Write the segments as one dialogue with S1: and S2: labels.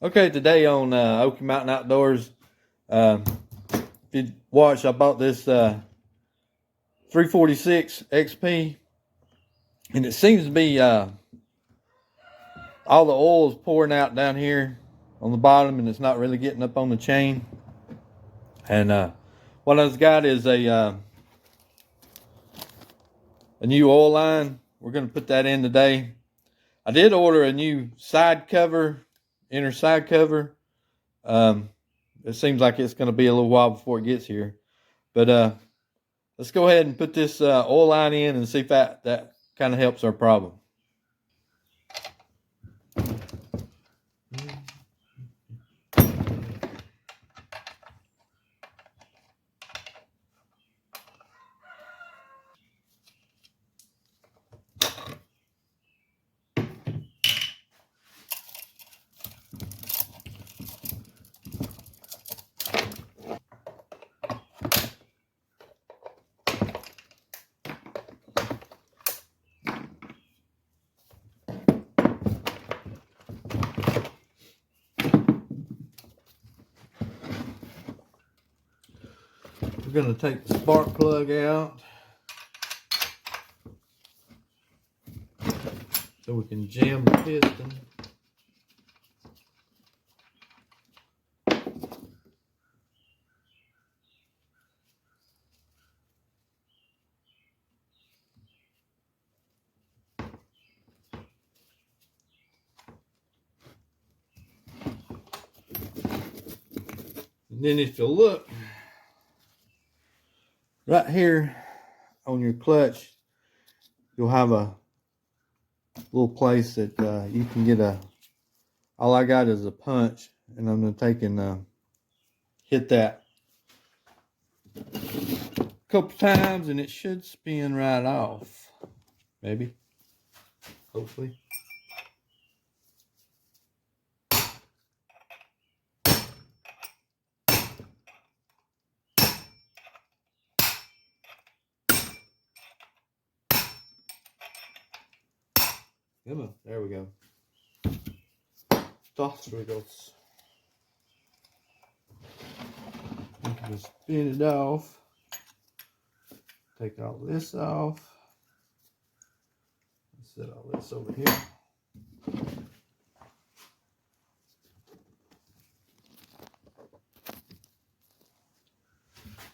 S1: Okay, today on Okie Mountain Outdoors, if you watch, I bought this 346 XP, and it seems to be all the oil is pouring out down here on the bottom, and it's not really getting up on the chain. And what I've got is a new oil line. We're going to put that in today. I did order a new side cover, inner side cover. It seems like it's going to be a little while before it gets here, but let's go ahead and put this oil line in and see if that kind of helps our problem. We're going to take the spark plug out so we can jam the piston. And then if you look right here on your clutch, you'll have a little place that you can get all I got is a punch, and I'm going to take and hit that a couple times, and it should spin right off. Maybe. Hopefully. Come on, there we go. Toss. You can just spin it off. Take all this off. Set all this over here.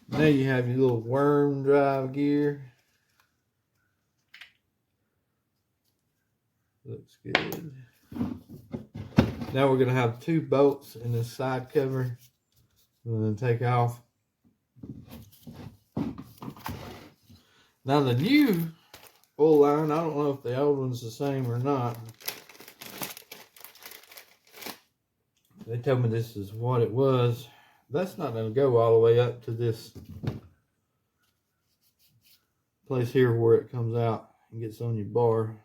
S1: Now you have your little worm drive gear. Looks good. Now we're going to have two bolts in this side cover. I'm going to take off. Now the new oil line, I don't know if the old one's the same or not. They told me this is what it was. That's not going to go all the way up to this place here where it comes out and gets on your bar.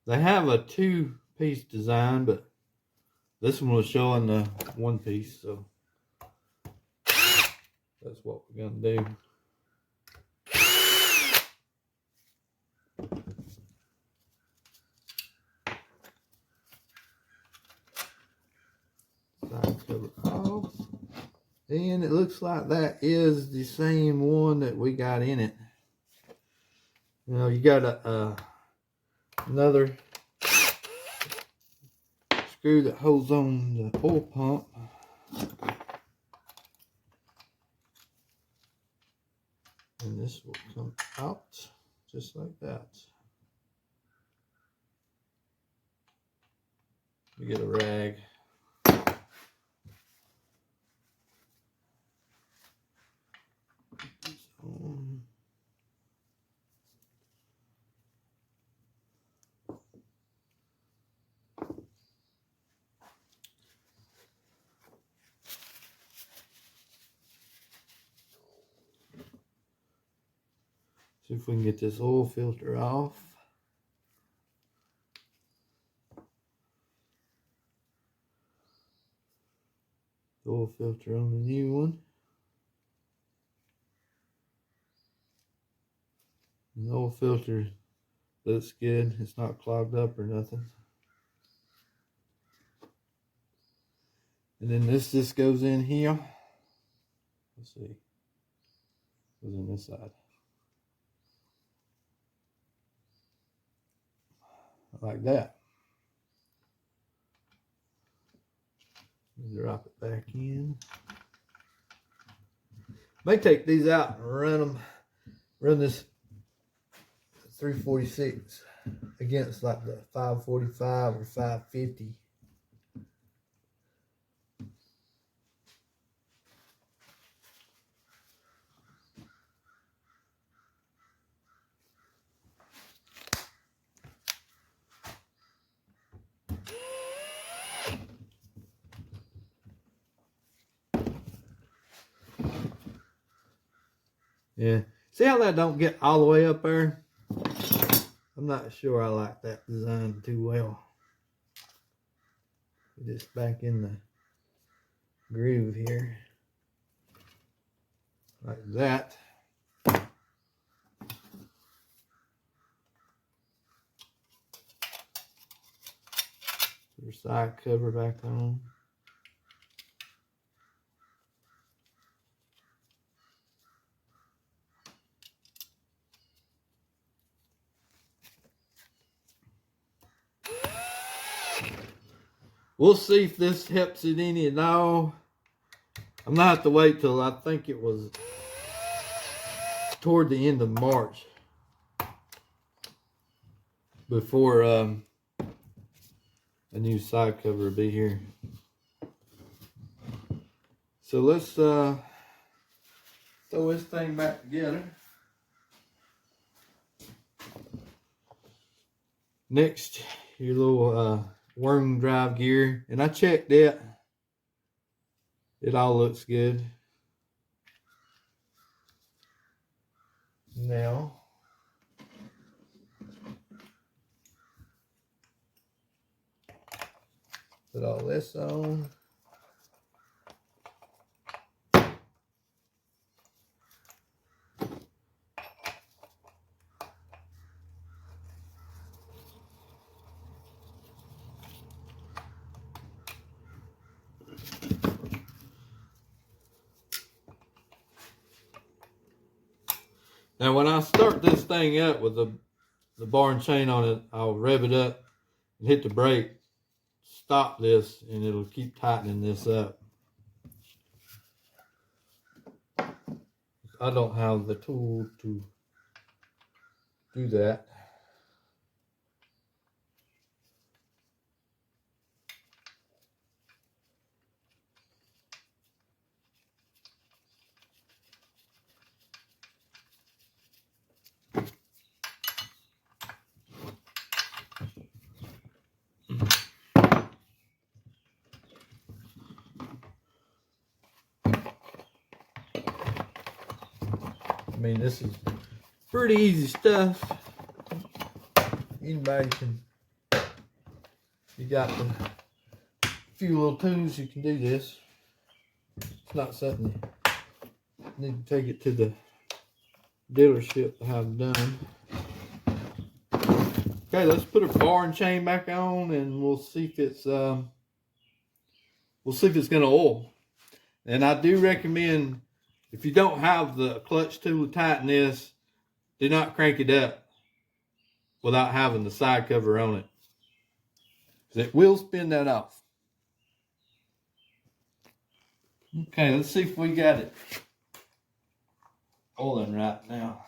S1: They have a two-piece design, but this one was showing the one piece, so that's what we're going to do. Side cover off. And it looks like that is the same one that we got in it. You know, you got another screw that holds on the oil pump. And this will come out just like that. We get a rag. See if we can get this oil filter off. The oil filter on the new one. The oil filter looks good. It's not clogged up or nothing. And then this just goes in here. Let's see. Goes in this side. Like that. Drop it back in. May take these out and run this 346 against like the 545 or 550. Yeah, see how that don't get all the way up there? I'm not sure I like that design too well. Just back in the groove here. Like that. Your side cover back on. We'll see if this helps it any at all. I'm gonna have to wait till I think it was toward the end of March before a new side cover will be here. So let's throw this thing back together. Next, your little worm drive gear, and I checked it. It all looks good. Now, put all this on. Now when I start this thing up with the bar and chain on it, I'll rev it up and hit the brake, stop this, and it'll keep tightening this up. I don't have the tool to do that. I mean, this is pretty easy stuff. Anybody can, you got the few little tools, you can do this. It's not something you need to take it to the dealership to have done. Okay, let's put our bar and chain back on, and we'll see if it's gonna oil. And I do recommend, if you don't have the clutch tool to tighten this, do not crank it up without having the side cover on it, because it will spin that off. Okay, let's see if we got it oiling right now.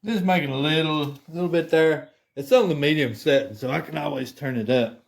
S1: Just making a little bit there. It's on the medium setting, so I can always turn it up.